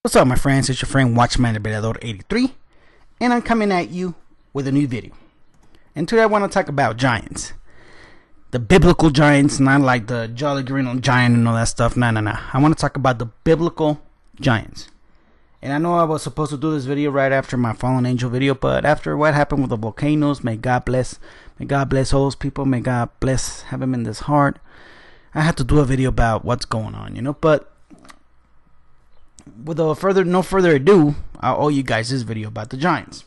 What's up, my friends? It's your friend Watchman Liberador 83, and I'm coming at you with a new video. And today I want to talk about giants. The biblical giants, not like the Jolly Green giant and all that stuff. No. I want to talk about the biblical giants. And I know I was supposed to do this video right after my fallen angel video, but after what happened with the volcanoes, may God bless all those people. May God bless, have them in this heart. I had to do a video about what's going on, but with no further ado, I'll owe you guys this video about the giants.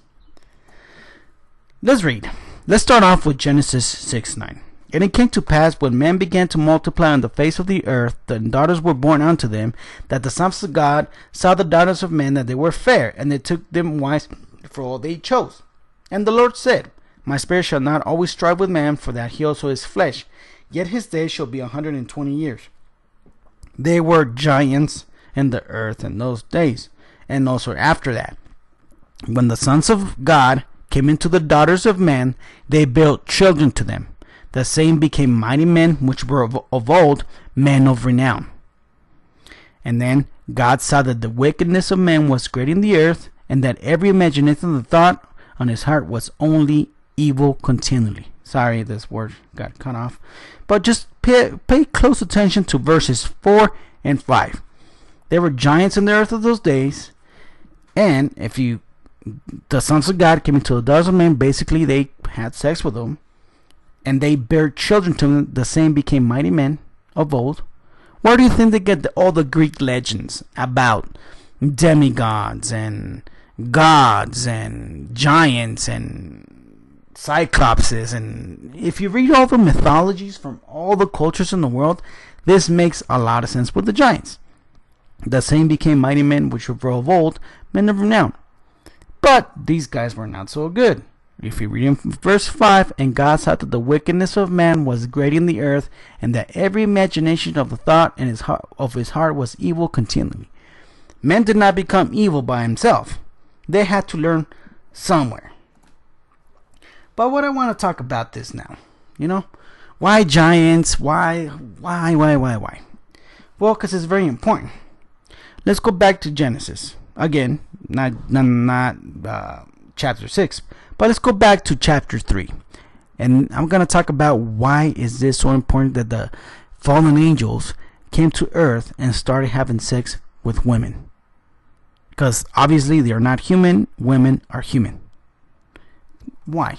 Let's read. Let's start off with Genesis 6:9. And it came to pass, when men began to multiply on the face of the earth, that daughters were born unto them, that the sons of God saw the daughters of men, that they were fair, and they took them wives for all they chose. And the Lord said, My spirit shall not always strive with man, for that he also is flesh, yet his days shall be 120 years. They were giants in the earth in those days, and also after that. When the sons of God came into the daughters of men, they bare children to them. The same became mighty men, which were of old, men of renown. And then God saw that the wickedness of men was great in the earth, and that every imagination of the thought on his heart was only evil continually. Sorry, this word got cut off. But just pay close attention to verses 4 and 5. There were giants in the earth of those days, and the sons of God came into the daughters of men, basically they had sex with them, and they bare children to them. The same became mighty men of old. Where do you think they get all the Greek legends about demigods and gods and giants and cyclopses? And if you read all the mythologies from all the cultures in the world, this makes a lot of sense with the giants. The same became mighty men, which were of old, men of renown. But these guys were not so good. If you read in verse 5, and God saw that the wickedness of man was great in the earth, and that every imagination of the thought in his heart was evil continually. Man did not become evil by himself. They had to learn somewhere. But what I want to talk about this now, why giants? Why? Well, because it's very important. Let's go back to Genesis again, not chapter 6, but let's go back to chapter 3, and I'm gonna talk about why is this so important that the fallen angels came to earth and started having sex with women, because obviously they are not human. Women are human. Why?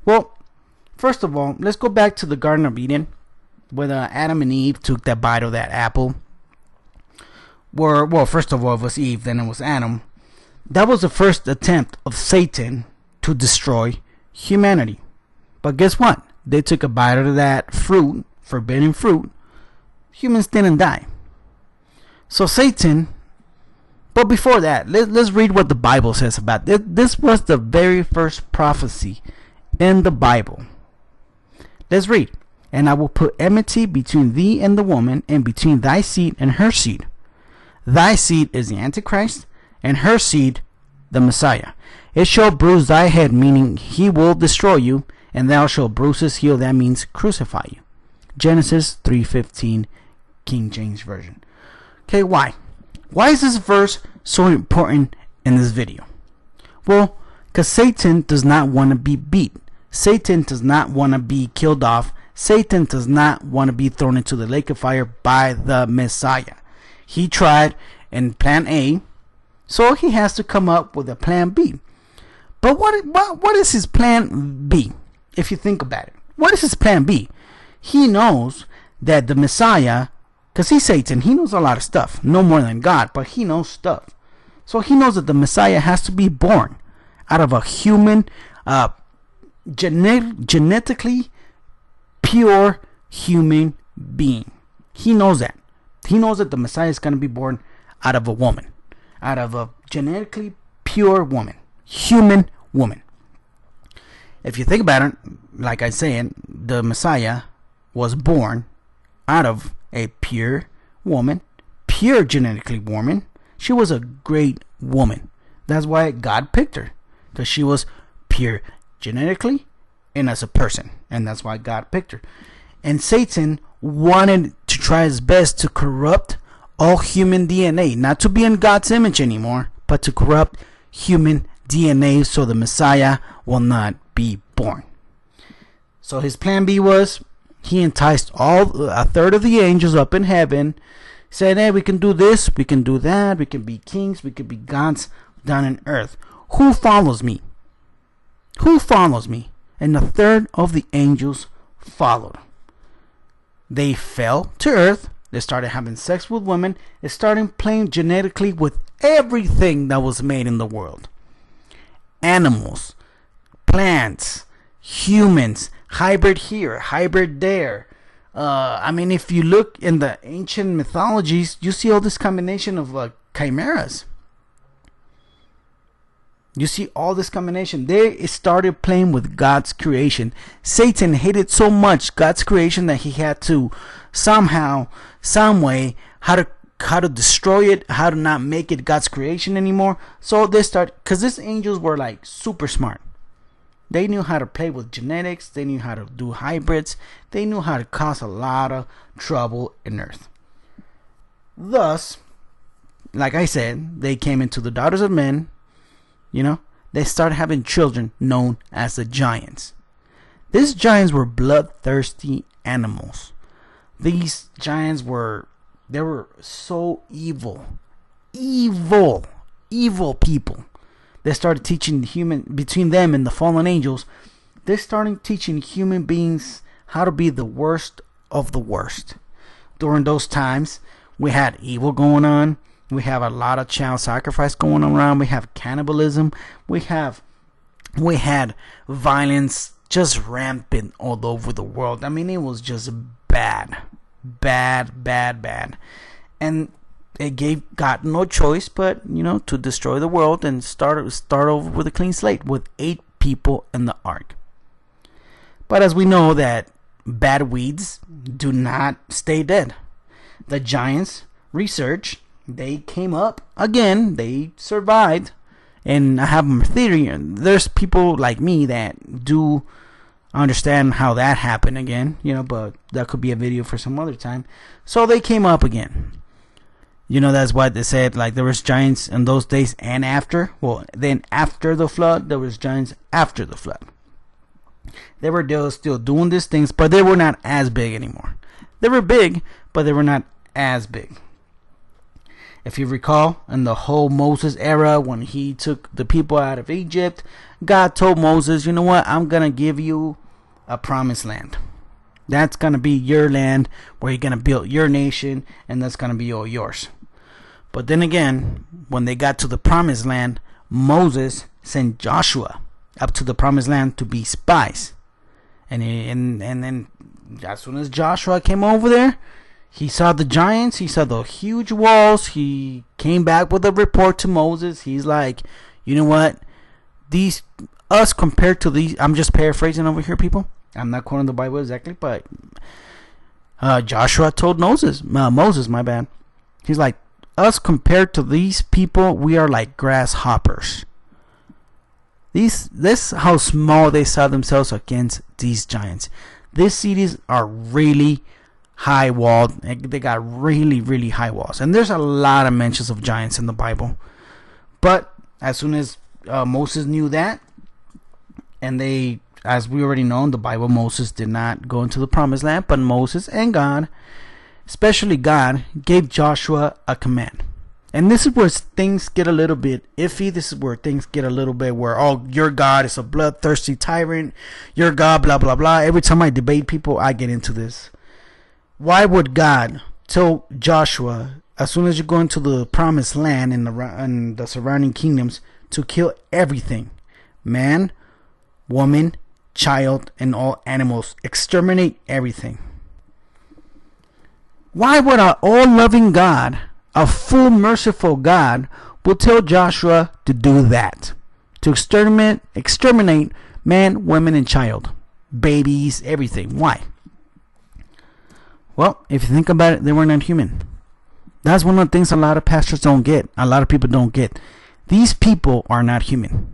Well, first of all, let's go back to the Garden of Eden, when Adam and Eve took that bite of that apple. Well, first of all, it was Eve, then it was Adam. That was the first attempt of Satan to destroy humanity. But guess what? They took a bite of that fruit, forbidden fruit. Humans didn't die. So Satan, but before that, let's read what the Bible says about it. This was the very first prophecy in the Bible. Let's read. And I will put enmity between thee and the woman, and between thy seed and her seed. Thy seed is the Antichrist, and her seed the Messiah. It shall bruise thy head, meaning he will destroy you, and thou shalt bruise his heel. That means crucify you. Genesis 3:15, King James Version. Okay, why? Why is this verse so important in this video? Well, because Satan does not want to be beat. Satan does not want to be killed off. Satan does not want to be thrown into the lake of fire by the Messiah. He tried in plan A, so he has to come up with a plan B. But what is his plan B? If you think about it, what is his plan B? He knows that the Messiah, because he's Satan, he knows a lot of stuff, no more than God, but he knows stuff. So he knows that the Messiah has to be born out of a human, genetically pure human being. He knows that. He knows that the Messiah is going to be born out of a woman, out of a genetically pure woman, human woman. If you think about it, like I said, the Messiah was born out of a pure woman, pure genetically woman. She was a great woman. That's why God picked her, because she was pure genetically and as a person, and that's why God picked her. And Satan wanted to try his best to corrupt all human DNA, not to be in God's image anymore, but to corrupt human DNA so the Messiah will not be born. So his plan B was, he enticed a third of the angels up in heaven, said, hey, we can do this, we can do that, we can be kings, we can be gods down on earth. Who follows me? Who follows me? And a third of the angels followed. They fell to earth. They started having sex with women. They started playing genetically with everything that was made in the world. Animals, plants, humans, hybrid here, hybrid there. If you look in the ancient mythologies, you see all this combination of chimeras. You see all this combination. They started playing with God's creation. Satan hated so much God's creation that he had to somehow, some way, how to destroy it, how to not make it God's creation anymore. So they started, because these angels were like super smart. They knew how to play with genetics. They knew how to do hybrids. They knew how to cause a lot of trouble in earth. Thus, like I said, they came into the daughters of men. They started having children known as the giants. These giants were bloodthirsty animals. These giants were so evil people. They started teaching between them and the fallen angels. They started teaching human beings how to be the worst of the worst. During those times, we had evil going on. We have a lot of child sacrifice going around. We have cannibalism. We had violence just rampant all over the world. It was just bad. And it gave God no choice but, to destroy the world and start over with a clean slate with 8 people in the ark. But as we know that bad weeds do not stay dead. The giants research. They came up again. They survived. And I have a theory. There's people like me that do understand how that happened again. But that could be a video for some other time. So they came up again. That's why they said like there was giants in those days and after. Well, then after the flood, there was giants after the flood. They were still doing these things, but they were not as big anymore. They were big, but they were not as big. If you recall, in the whole Moses era, when he took the people out of Egypt, God told Moses, you know what, I'm going to give you a promised land. That's going to be your land where you're going to build your nation, and that's going to be all yours. But then again, when they got to the promised land, Moses sent Joshua up to the promised land to be spies. And then as soon as Joshua came over there, he saw the giants, he saw the huge walls. He came back with a report to Moses. He's like, you know what? Us compared to these, I'm just paraphrasing over here, people. I'm not quoting the Bible exactly, but Joshua told Moses, my bad. He's like, us compared to these people, we are like grasshoppers. This how small they saw themselves against these giants. These cities are really high walled. They got really, really high walls. And there's a lot of mentions of giants in the Bible. But as soon as Moses knew that, and as we already know in the Bible, Moses did not go into the promised land, but Moses and God, especially God, gave Joshua a command. And this is where things get a little bit iffy. This is where things get a little bit where, oh, your God is a bloodthirsty tyrant. Your God, blah, blah, blah. Every time I debate people, I get into this. Why would God tell Joshua, as soon as you go into the promised land and the surrounding kingdoms, to kill everything? Man, woman, child, and all animals. Exterminate everything. Why would an all-loving God, a full merciful God, will tell Joshua to do that? To exterminate man, women, and child. Babies, everything. Why? Well, if you think about it, they were not human. That's one of the things a lot of pastors don't get. A lot of people don't get. These people are not human.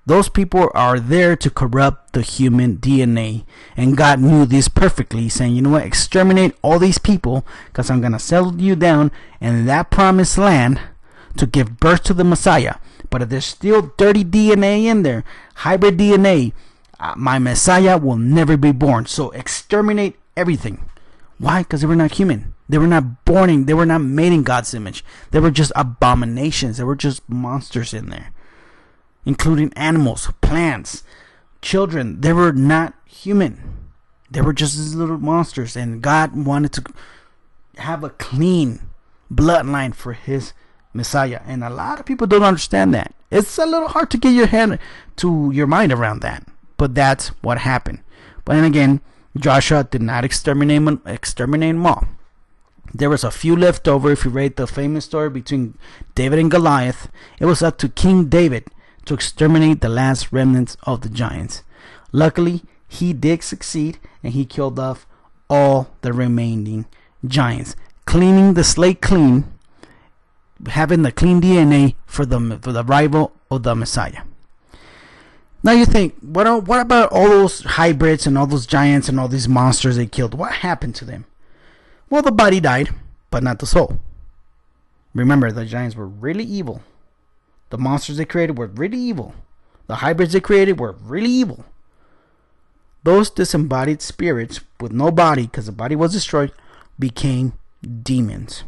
Those people are there to corrupt the human DNA. And God knew this perfectly, saying, you know what, exterminate all these people, because I'm going to settle you down in that promised land to give birth to the Messiah. But if there's still dirty DNA in there, hybrid DNA, my Messiah will never be born. So exterminate everything. Why? Because they were not human. They were not born in, they were not made in God's image. They were just abominations. They were just monsters in there, including animals, plants, children. They were not human. They were just these little monsters. And God wanted to have a clean bloodline for his Messiah. And a lot of people don't understand that. It's a little hard to get your mind around that. But that's what happened. But then again, Joshua did not exterminate them all. There was a few left over. If you read the famous story between David and Goliath, it was up to King David to exterminate the last remnants of the giants. Luckily, he did succeed, and he killed off all the remaining giants, cleaning the slate clean, having the clean DNA for the arrival of the Messiah. Now you think, what about all those hybrids and all those giants and all these monsters they killed? What happened to them? Well, the body died, but not the soul. Remember, the giants were really evil. The monsters they created were really evil. The hybrids they created were really evil. Those disembodied spirits with no body, because the body was destroyed, became demons.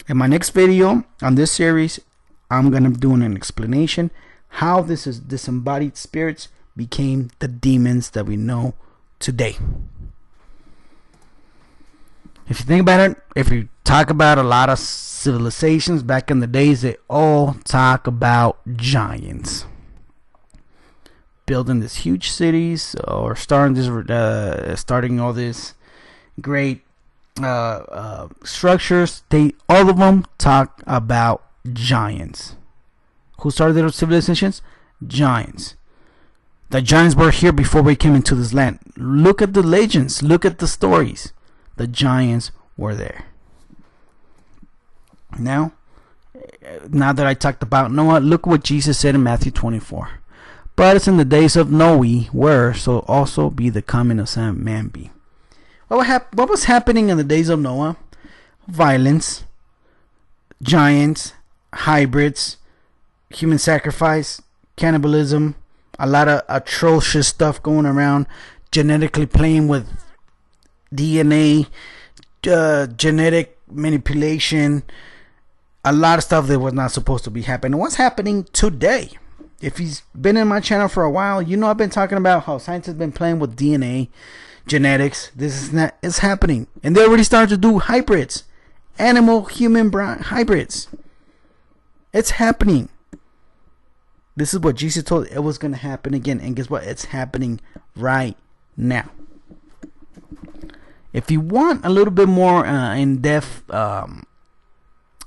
In my next video on this series, I'm going to do an explanation how this is disembodied spirits became the demons that we know today. If you think about it, if you talk about a lot of civilizations back in the days, they all talk about giants building these huge cities or starting all these great structures. All of them talk about giants. Who started those civilizations? Giants. The giants were here before we came into this land. Look at the legends. Look at the stories. The giants were there. Now that I talked about Noah, look what Jesus said in Matthew 24. But as in the days of Noe were, so also be the coming of Son of Man be. What was happening in the days of Noah? Violence, giants, hybrids, human sacrifice, cannibalism, a lot of atrocious stuff going around, genetically playing with DNA, genetic manipulation, a lot of stuff that was not supposed to be happening. What's happening today? If you've been in my channel for a while, you know I've been talking about how science has been playing with DNA, genetics. This is not, it's happening. And they already started to do hybrids, animal human hybrids. It's happening. This is what Jesus told it was going to happen again. And guess what? It's happening right now. If you want a little bit more in-depth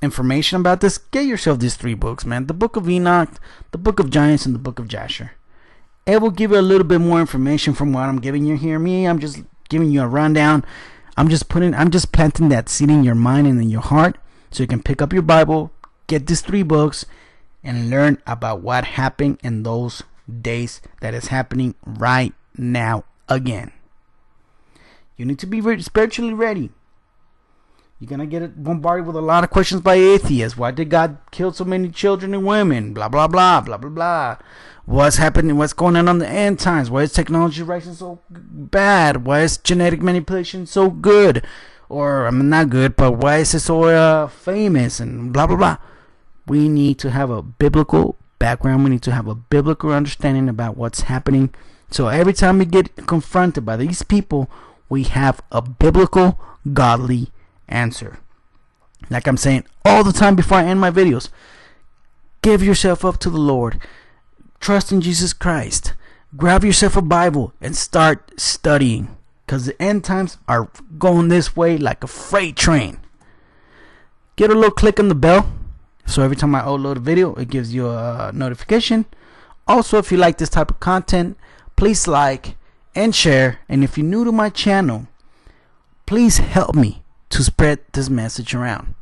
information about this, get yourself these 3 books, man. The Book of Enoch, the Book of Giants, and the Book of Jasher. It will give you a little bit more information from what I'm giving you here. I'm just giving you a rundown. I'm just planting that seed in your mind and in your heart so you can pick up your Bible, get these 3 books, and learn about what happened in those days that is happening right now again. You need to be spiritually ready. You're going to get bombarded with a lot of questions by atheists. Why did God kill so many children and women? Blah, blah, blah, blah, blah, blah. What's happening? What's going on the end times? Why is technology rising so bad? Why is genetic manipulation so good? Or, I mean, not good, but why is it so famous? And blah, blah, blah. We need to have a biblical background. We need to have a biblical understanding about what's happening. So every time we get confronted by these people, we have a biblical, godly answer. Like I'm saying all the time before I end my videos, give yourself up to the Lord. Trust in Jesus Christ. Grab yourself a Bible and start studying, because the end times are going this way like a freight train. Get a little click on the bell, so every time I upload a video, it gives you a notification. Also, if you like this type of content, please like and share. And if you're new to my channel, please help me to spread this message around.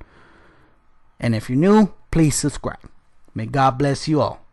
And if you're new, please subscribe. May God bless you all.